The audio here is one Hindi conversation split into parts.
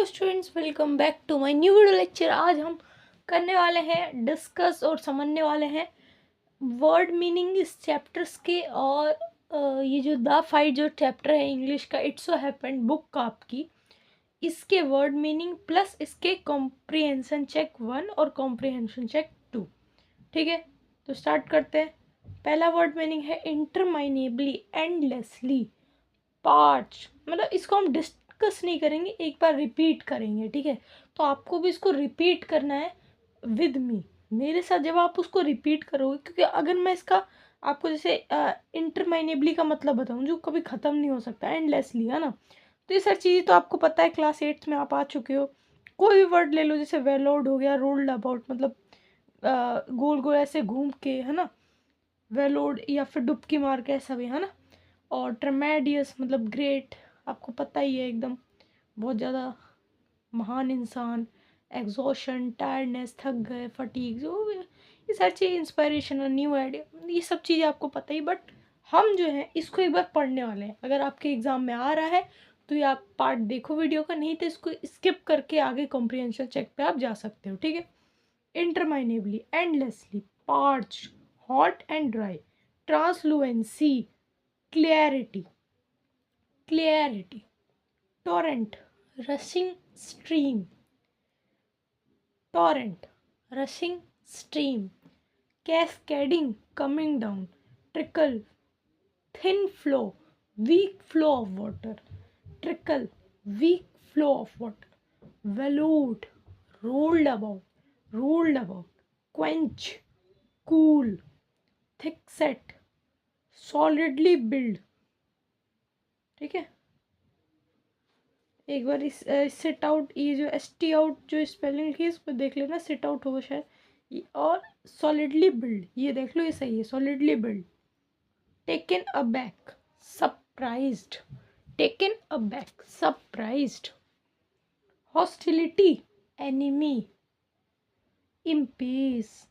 Students, welcome back to my new video lecture. आज हम करने वाले हैं डिस्कस और समझने वाले हैं वर्ड मीनिंग इस चैप्टर्स के। और ये जो द फाइट जो चैप्टर है इंग्लिश का, इट्स सो हैपेंड बुक का आपकी, इसके वर्ड मीनिंग प्लस इसके कॉम्प्रिहेंशन चेक 1 और कॉम्प्रिहेंशन चेक 2। ठीक है, तो स्टार्ट करते हैं। पहला वर्ड मीनिंग है इंटरमाइनेबली, एंडलेसली, पार्च। मतलब इसको हम डिस्कस नहीं करेंगे, एक बार रिपीट करेंगे। ठीक है, तो आपको भी इसको रिपीट करना है विद मी, मेरे साथ जब आप उसको रिपीट करोगे। क्योंकि अगर मैं इसका आपको जैसे इंटरमाइनेबली का मतलब बताऊं जो कभी ख़त्म नहीं हो सकता, एंडलेसली, है ना। तो ये सारी चीज़ें तो आपको पता है, क्लास 8 में आप आ चुके हो। कोई भी वर्ड ले लो, जैसे वेलोड हो गया, रोल्ड अबाउट मतलब गोल गोल ऐसे घूम के, है ना, वेलोड, या फिर डुबकी मार के, ऐसा भी है ना। और ट्रेमेडियस मतलब ग्रेट, आपको पता ही है, एकदम बहुत ज़्यादा महान इंसान। एग्जॉशन, टायर्डनेस, थक गए, फटीग, जो भी ये सारी चीज़, इंस्पायरेशन और न्यू आइडिया, ये सब चीज़ें आपको पता ही। बट हम जो है इसको एक बार पढ़ने वाले हैं। अगर आपके एग्ज़ाम में आ रहा है तो ये आप पार्ट देखो वीडियो का, नहीं तो इसको स्किप करके आगे कॉम्प्रिहेंशन चेक पे आप जा सकते हो। ठीक है, interminably, endlessly, parch, hot and dry, translucency, clarity, clarity, torrent, rushing stream, torrent, rushing stream, cascading, coming down, trickle, thin flow, weak flow of water, trickle, weak flow of water, veloute, rolled about, quench, cool, thick set, solidly build। ठीक है, एक बार इस सिट आउट, ये जो एस टी आउट जो स्पेलिंग लिखी है इस पर देख लेना, सिट आउट होगा शायद। और सॉलिडली बिल्ड, ये देख लो, ये सही है, solidly build. Taken aback, surprised, taken aback, surprised. Hostility, enemy, impasse,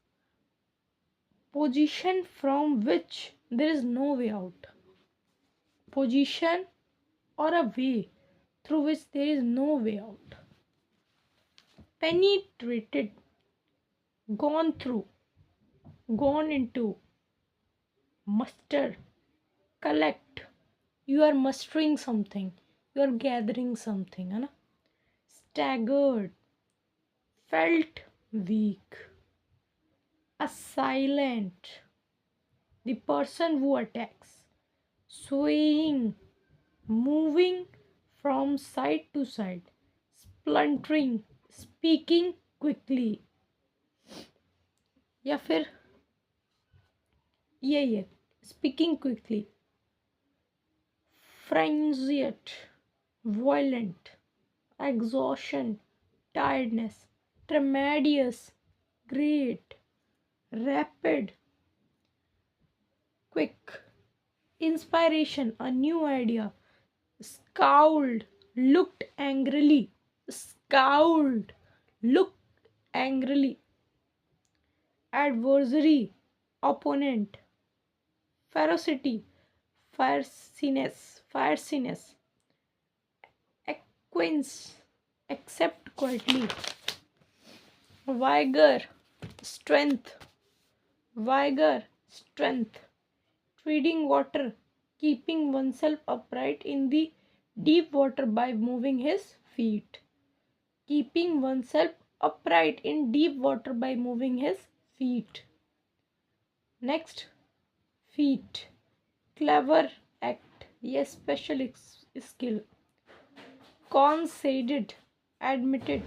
position from which there is no way out, position और a way through which there is no way out, penetrated, gone through, gone into, muster, collect, you are mustering something, you are gathering something, है ना। staggered, felt weak, assailant, the person who attacks, swaying, moving from side to side, splintering, speaking quickly, या फिर यही है, speaking quickly, frenzied, violent, exhaustion, tiredness, tremendous, great, rapid, quick, inspiration, a new idea, scowled, looked angrily, scowled, looked angrily, adversary, opponent, ferocity, fierceness, acquaintance, accept quietly, vigor, strength, treading water, keeping oneself upright in the deep water by moving his feet, keeping oneself upright in deep water by moving his feet. Next, feat, clever act, ये special skill. Conceded, admitted,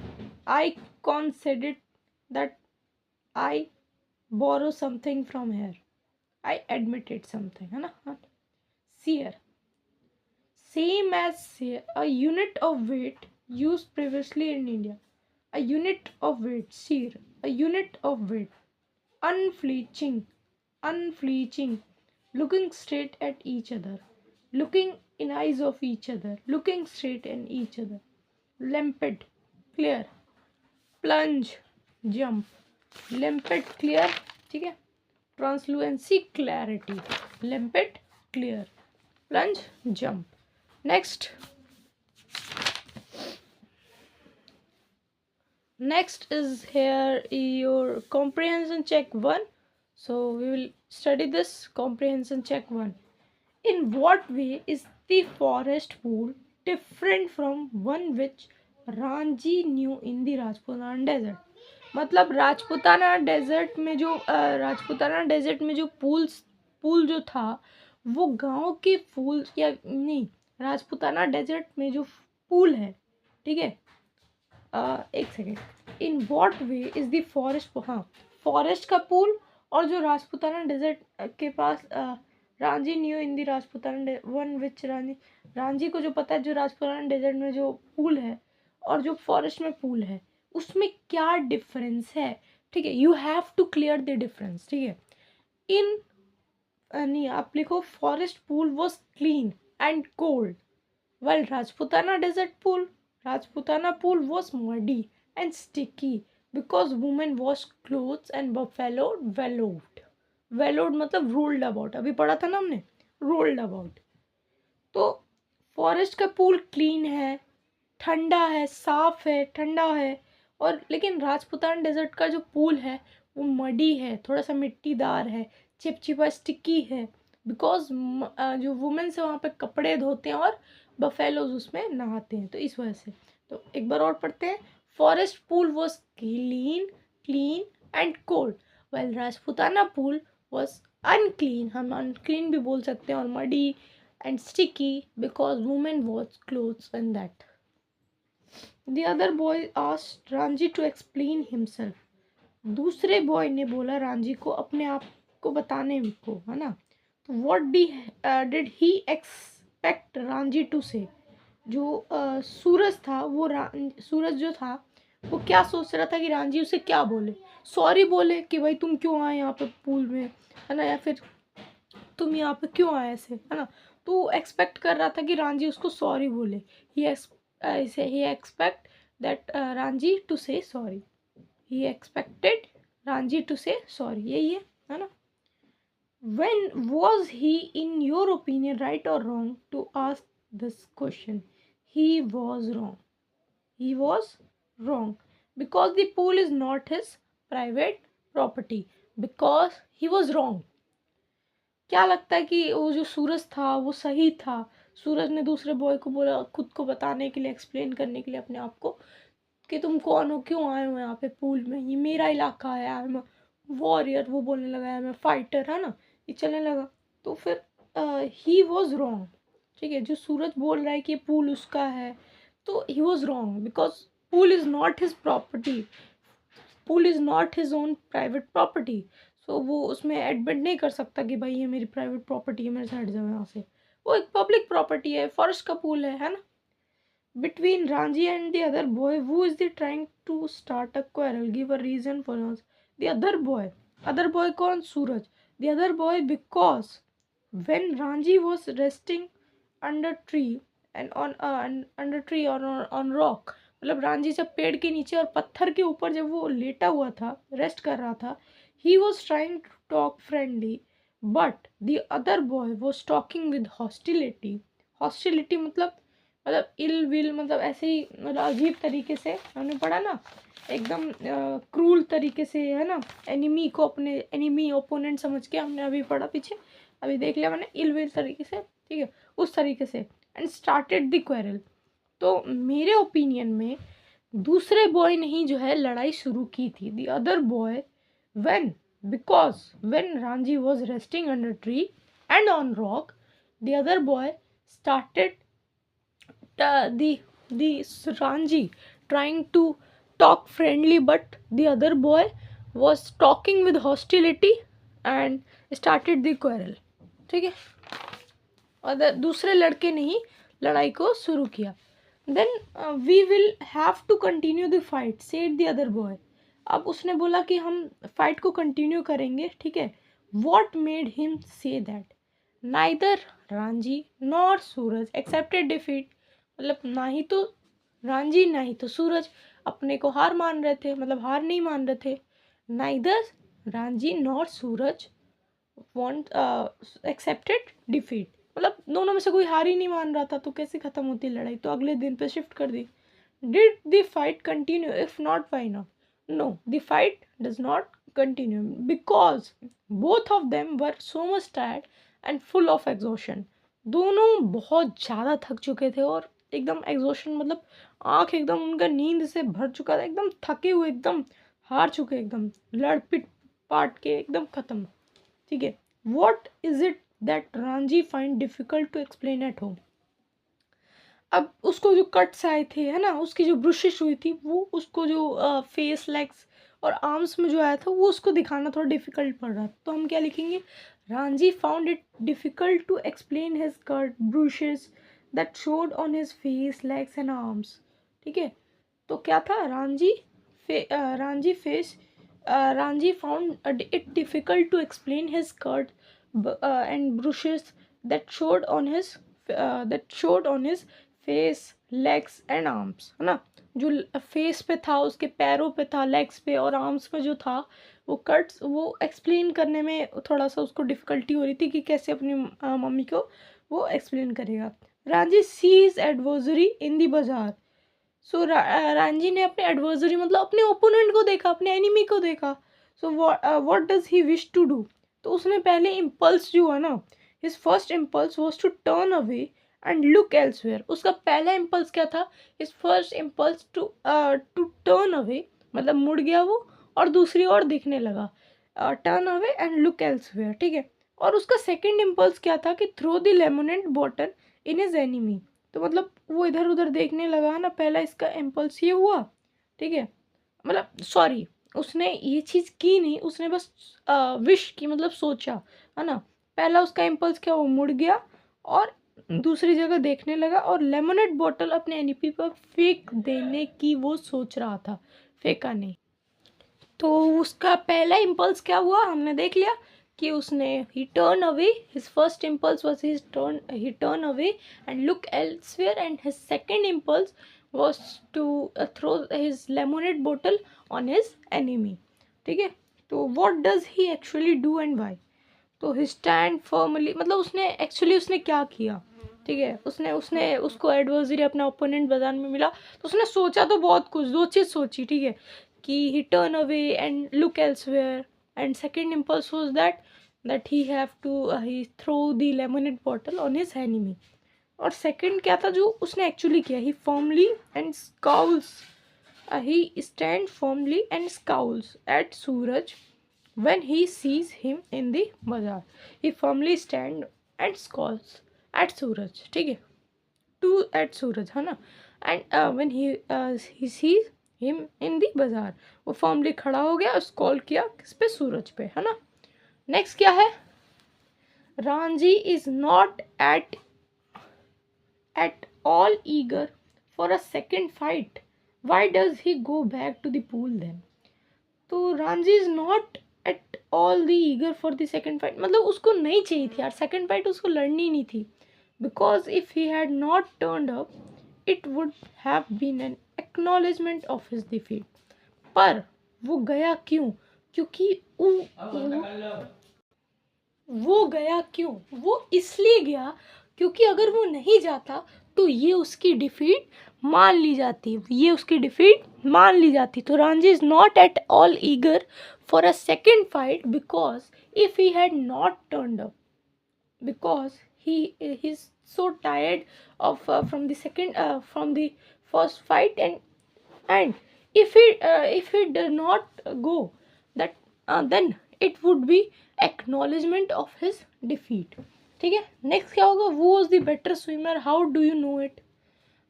I conceded that I borrow something from here, I admitted something, है ना। Seer, same as seer, a unit of weight used previously in India, a unit of weight, seer, a unit of weight. Unflinching, looking straight at each other, looking in eyes of each other, looking straight in each other. Limpid, clear, plunge, jump, limpid, clear, ठीक है। Translucency, clarity, limpid, clear, plunge, jump. Next, Next is here your comprehension check 1. So we will study this comprehension check 1. In what way is the forest pool different from one which Ranji knew in the Rajputana desert? मतलब राजपुताना डेजर्ट में जो पूल जो था वो गांव के फूल या नहीं, राजपुताना डेजर्ट में जो पूल है, ठीक है, एक second, in what way is the forest, हाँ, फॉरेस्ट का पूल और जो राजपुताना डेजर्ट के पास Ranji knew in the Rajputana one which Ranji को जो पता है जो राजपुताना डेजर्ट में जो पूल है और जो फॉरेस्ट में पूल है उसमें क्या डिफरेंस है, ठीक है, you have to clear the difference, ठीक है। इन नहीं, आप लिखो forest pool was clean and cold while Rajputana pool was muddy and sticky because women washed clothes and wallowed मतलब rolled about, अभी पढ़ा था ना हमने, rolled about। तो फॉरेस्ट का पूल क्लीन है, ठंडा है, साफ है, ठंडा है, और लेकिन राजपुताना डेजर्ट का जो पूल है वो मडी है, थोड़ा सा मिट्टीदार है, चिपचिपा, स्टिकी है, बिकॉज जो वुमेन्स है वहाँ पे कपड़े धोते हैं और बफेलोज उसमें नहाते हैं, तो इस वजह से। तो एक बार और पढ़ते हैं, forest pool was clean and cold well Rajputana pool was unclean, हम अनक्लीन भी बोल सकते हैं, और muddy and sticky because women wash clothes and that. The other boy asked Ranji to explain himself. दूसरे बॉय ने बोला रांझी को अपने आप को बताने को, है ना। तो what did he expect Ranjhi to say? जो सूरज था वो सूरज जो था वो क्या सोच रहा था कि रांझी उसे क्या बोले, सॉरी बोले कि भाई तुम क्यों आए यहाँ पे पूल में, है ना, या फिर तुम यहाँ पे क्यों आए ऐसे, है ना। तो एक्सपेक्ट कर रहा था कि रांझी उसको सॉरी बोले, he expect that Ranji to say sorry, he expected Ranji to say sorry, यही है ना। When was he in your opinion right or wrong to ask this question? He was wrong because the pool is not his private property, because he was wrong। क्या लगता है कि वो जो सूरज था वो सही था, सूरज ने दूसरे बॉय को बोला खुद को बताने के लिए, एक्सप्लेन करने के लिए अपने आप को कि तुम कौन हो, क्यों आए हो यहाँ पे पूल में, ये मेरा इलाका है, आई एम वॉरियर, वो बोलने लगा है मैं फाइटर, है ना, ये चलने लगा। तो फिर ही वॉज रॉन्ग, ठीक है, जो सूरज बोल रहा है कि ये पूल उसका है, तो he was wrong because pool is not his property, pool is not his own private property. So वो उसमें एडमिट नहीं कर सकता कि भाई ये मेरी प्राइवेट प्रॉपर्टी है, मेरे से हट जाओ यहाँ से, वो एक पब्लिक प्रॉपर्टी है, फॉरेस्ट का पूल है ना। Between Ranji and the other boy who is the trying to start a quarrel, give a reason for us। The other boy कौन, Suraj, the other boy because when Ranji was resting under tree and under tree on rock, मतलब रांझी जब पेड़ के नीचे और पत्थर के ऊपर जब वो लेटा हुआ था, रेस्ट कर रहा था, he was trying to talk friendly but the other boy was talking with hostility मतलब इल विल, मतलब ऐसे ही, मतलब अजीब तरीके से, हमने पढ़ा ना, एकदम क्रूल तरीके से, है ना, एनिमी को अपने एनिमी ओपोनेंट समझ के, हमने अभी पढ़ा पीछे, अभी देख लिया मैंने, इल विल तरीके से, ठीक है, उस तरीके से, एंड स्टार्टेड द क्वेरल। तो मेरे ओपिनियन में दूसरे बॉय ने ही जो है लड़ाई शुरू की थी, the other boy, because when Ranji was resting under tree and on rock, the other boy started the Ranji trying to talk friendly, but the other boy was talking with hostility and started the quarrel, ठीक है, और दूसरे लड़के ने ही लड़ाई को शुरू किया। Then we will have to continue the fight, said the other boy। अब उसने बोला कि हम फाइट को कंटिन्यू करेंगे, ठीक है। What made him say that? Neither Ranjhi nor Suraj accepted defeat, मतलब ना ही तो रांझी ना ही तो सूरज अपने को हार मान रहे थे, मतलब हार नहीं मान रहे थे। नाइदर रांझी नॉर सूरज वॉन्ट एक्सेप्टेड डिफीट, मतलब दोनों में से कोई हार ही नहीं मान रहा था, तो कैसे ख़त्म होती लड़ाई, तो अगले दिन पे शिफ्ट कर दी, Did the fight continue? If not, why not? No, the fight does not continue because both of them were so much tired and full of exhaustion. दोनों बहुत ज़्यादा थक चुके थे और एकदम एग्जॉशन मतलब आँख एकदम उनका नींद से भर चुका था, एकदम थके हुए, एकदम हार चुके, एकदम लड़ पिट पाट के एकदम खत्म। ठीक है, what is it that Ranji find difficult to explain at home. अब उसको जो कट्स आए थे है ना, उसकी जो ब्रुशिश हुई थी, वो उसको जो फेस लेग्स और आर्म्स में जो आया था वो उसको दिखाना थोड़ा डिफिकल्ट पड़ रहा था। तो हम क्या लिखेंगे, Ranji found it difficult to explain his cut bruises that showed on his face legs and arms. ठीक है, तो क्या था, Ranji found it difficult to explain his cut and bruises that showed on his face legs and arms, है ना। जो फेस पे था, उसके पैरों पे था, लेग्स पे और आर्म्स पे जो था वो कट्स, वो एक्सप्लेन करने में थोड़ा सा उसको डिफ़िकल्टी हो रही थी कि कैसे अपनी मम्मी को वो एक्सप्लेन करेगा। रांझी सीज एडवर्सरी इन दी बाजार। सो रांझी ने अपने एडवर्सरी मतलब अपने ओपोनेंट को देखा, अपने एनिमी को देखा। So what does he wish to do. तो उसने पहले इम्पल्स जो है ना, his first impulse was to turn away and look elsewhere. उसका पहला इम्पल्स क्या था, his first impulse to turn away, मतलब मुड़ गया वो और दूसरी ओर देखने लगा, turn away and look elsewhere. ठीक है, और उसका सेकंड इम्पल्स क्या था कि throw the lemonade bottle in his enemy. तो मतलब वो इधर उधर देखने लगा ना, पहला इसका इम्पल्स ये हुआ। ठीक है, मतलब सॉरी, उसने ये चीज़ की नहीं, उसने बस विश की, मतलब सोचा, है ना। पहला उसका इम्पल्स क्या, वो मुड़ गया और दूसरी जगह देखने लगा और लेमनेड बॉटल अपने एनिमी पर फेंक देने की वो सोच रहा था, फेंका नहीं। तो उसका पहला इम्पल्स क्या हुआ, हमने देख लिया कि उसने he turn away, his first impulse was he turn away and look elsewhere and his second impulse was to throw his lemonade bottle on his enemy. ठीक है, तो what does he actually do and why. तो ही स्टैंड फर्मली, मतलब उसने एक्चुअली उसने क्या किया। ठीक है, उसने उसने उसको एडवर्सरी अपना ओपोनेंट बाजार में मिला, तो उसने सोचा तो बहुत कुछ, दो चीज़ सोची। ठीक है, कि he turn away and look elsewhere, and second impulse was that he have to he throw the lemonade bottle on his enemy। और second क्या था जो उसने actually किया, he firmly and scowls he stand firmly and scowls at Suraj when he sees him in the bazaar। he firmly stand and scowls at Suraj। ठीक है, to at Suraj, है ना। And when he sees him in the bazaar, वो फॉर्मली खड़ा हो गया और स्कॉल किया किस पे, सूरज पे, है ना। नेक्स्ट क्या है, Ranjhi is not at all eager for a second fight। why does he go back to the pool then। तो Ranjhi is not at all the eager for the second fight, मतलब उसको नहीं चाहिए थी यार सेकेंड फाइट, उसको लड़नी नहीं थी। Because if he had not turned up it would have been an acknowledgement of his defeat. पर वो गया क्यों, क्योंकि वो गया क्यों, वो इसलिए गया क्योंकि अगर वो नहीं जाता तो ये उसकी डिफीट मान ली जाती, ये उसकी डिफीट मान ली जाती। तो Ranjhi is not at all eager for a second fight because if he had not turned up, because he is so tired of from the second from the first fight, and if he did not go, that then it would be acknowledgement of his defeat। ठीक है, नेक्स्ट क्या होगा, वो was the better swimmer, how do you know it.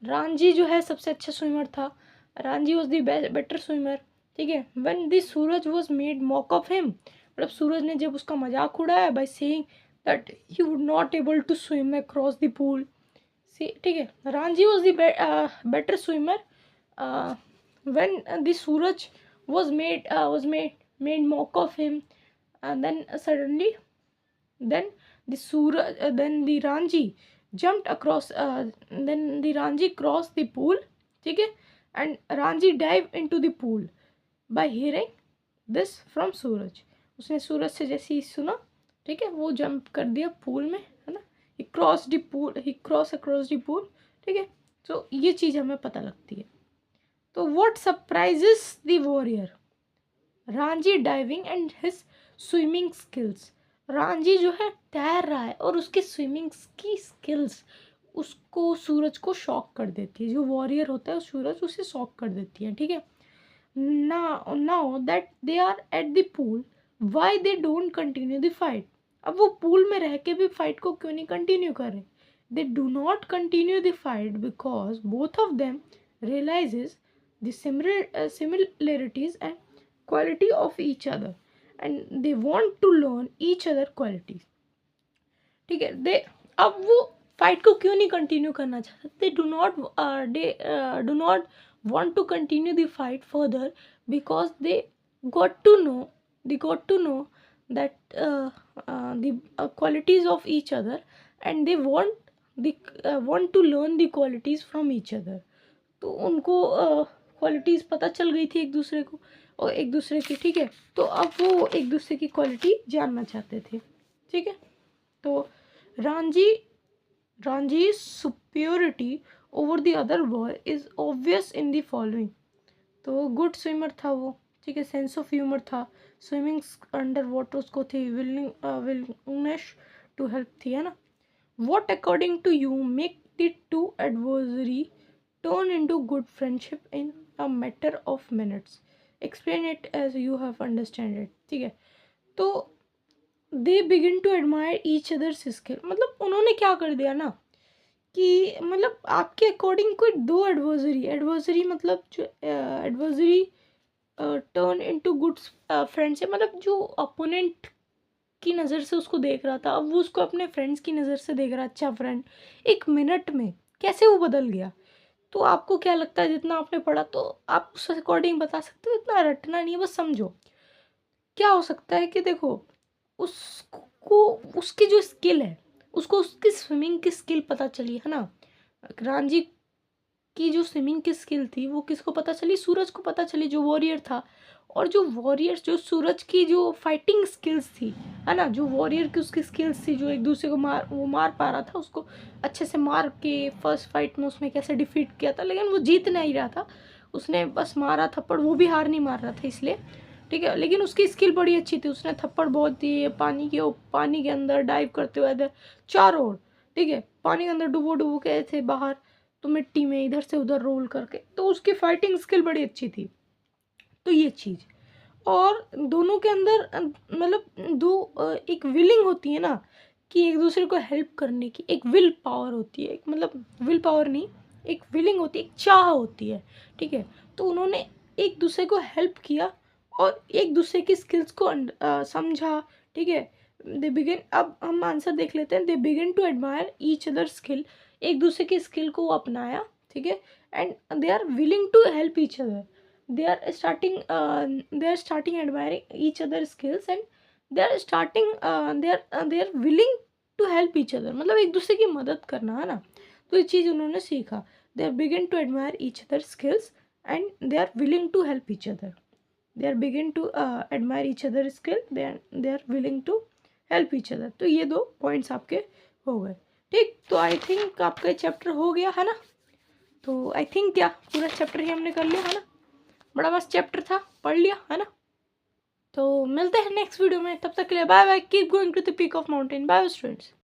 Ranjhi जो है सबसे अच्छा स्विमर था, Ranjhi was the better swimmer. ठीक है, when the Suraj was made mock of him, मतलब सूरज ने जब उसका मजाक उड़ाया by saying that he would not able to swim across the pool। See, ठीक है, Ranji was the better swimmer when the Suraj was made mock of him, and then suddenly then then the Ranji jumped across, then the Ranji crossed the pool। ठीक है, and Ranji dived into the pool by hearing this from सूरज। उसने सूरज से जैसे ही सुना, ठीक है, वो जंप कर दिया पूल में, है ना। He cross the pool, he cross across the pool. ठीक है, तो ये चीज़ हमें पता लगती है। तो what surprises the warrior, Ranjhi diving and his swimming skills. Ranjhi जो है तैर रहा है और उसकी स्विमिंग की स्किल्स उसको, सूरज को शॉक कर देती है। जो वॉरियर होता है सूरज उसे शॉक कर देती है, ठीक है। Now that they are at the pool, why they don't continue the fight. अब वो पूल में रह के भी फाइट को क्यों नहीं कंटिन्यू कर रहे? They do not continue the fight because both of them realises the similarities and quality of each other and they want to learn each other qualities, ठीक है। दे अब वो फाइट को क्यों नहीं कंटिन्यू करना चाहते? They do not want to continue the fight further because they got to know that the qualities of each other and they want to learn the qualities from each other। तो उनको क्वालिटीज़ पता चल गई थी एक दूसरे को और एक दूसरे की, ठीक है। तो अब वो एक दूसरे की क्वालिटी जानना चाहते थे, ठीक है। तो Ranji superiority over the other boy is obvious in the following. तो गुड स्विमर था वो, ठीक है, सेंस ऑफ ह्यूमर था, स्विमिंग अंडर वाटर उसको थी, विलिंगनेस टू हेल्प थी, है ना। What according to you make the two adversary turn into good friendship in a matter of minutes, explain it as you have understand it, ठीक है। तो they begin to admire each other's skill, मतलब उन्होंने क्या कर दिया ना कि मतलब आपके अकॉर्डिंग कोई दो एडवर्सरी मतलब जो adversary turn into good friendship, मतलब जो अपोनेंट की नज़र से उसको देख रहा था अब वो उसको अपने फ्रेंड्स की नज़र से देख रहा है। अच्छा फ्रेंड, एक मिनट में कैसे वो बदल गया? तो आपको क्या लगता है, जितना आपने पढ़ा तो आप उस अकॉर्डिंग बता सकते हो, इतना रटना नहीं है, बस समझो क्या हो सकता है कि देखो उसको उसकी जो स्किल है, उसको उसकी स्विमिंग की स्किल पता चली, है ना। रांझी की जो स्विमिंग की स्किल थी वो किसको पता चली? सूरज को पता चली, जो वॉरियर था। और जो सूरज की जो फाइटिंग स्किल्स थी, है ना, जो वॉरियर की उसकी स्किल्स थी, जो एक दूसरे को मार पा रहा था, उसको अच्छे से मार के फर्स्ट फाइट में उसने कैसे डिफीट किया था, लेकिन वो जीत नहीं रहा था, उसने बस मारा थप्पड़, वो भी हार नहीं मार रहा था इसलिए, ठीक है। लेकिन उसकी स्किल बड़ी अच्छी थी, उसने थप्पड़ बहुत दिए पानी के अंदर डाइव करते हुए इधर चारों ओर, ठीक है, पानी के अंदर डुबो के थे बाहर, तो मिट्टी में इधर से उधर रोल करके, तो उसकी फाइटिंग स्किल बड़ी अच्छी थी। तो ये चीज़, और दोनों के अंदर मतलब एक विलिंग होती है ना कि एक दूसरे को हेल्प करने की, एक विल पावर होती है, एक मतलब विल पावर नहीं, एक विलिंग होती है, एक चाह होती है, ठीक है। तो उन्होंने एक दूसरे को हेल्प किया और एक दूसरे की स्किल्स को समझा, ठीक है। दे बिगिन, अब हम आंसर देख लेते हैं। They begin to admire each other skill, एक दूसरे की स्किल को वो अपनाया, ठीक है। And they are willing to help each other, they are starting admiring each other's skills and they are willing to help each other, मतलब एक दूसरे की मदद करना, है ना। तो ये चीज़ उन्होंने सीखा। they are begin to admire each other's skills and they are willing to help each other, they are begin to admire each other's skill, they are willing to help each other। तो ये दो पॉइंट्स आपके हो गए, ठीक। तो आई थिंक आपका चैप्टर हो गया, है ना। तो आई थिंक क्या पूरा चैप्टर ही हमने कर लिया, है ना। बड़ा मस्त चैप्टर था, पढ़ लिया, है ना। तो मिलते हैं नेक्स्ट वीडियो में, तब तक के लिए bye bye, keep going to the peak of mountain, bye students.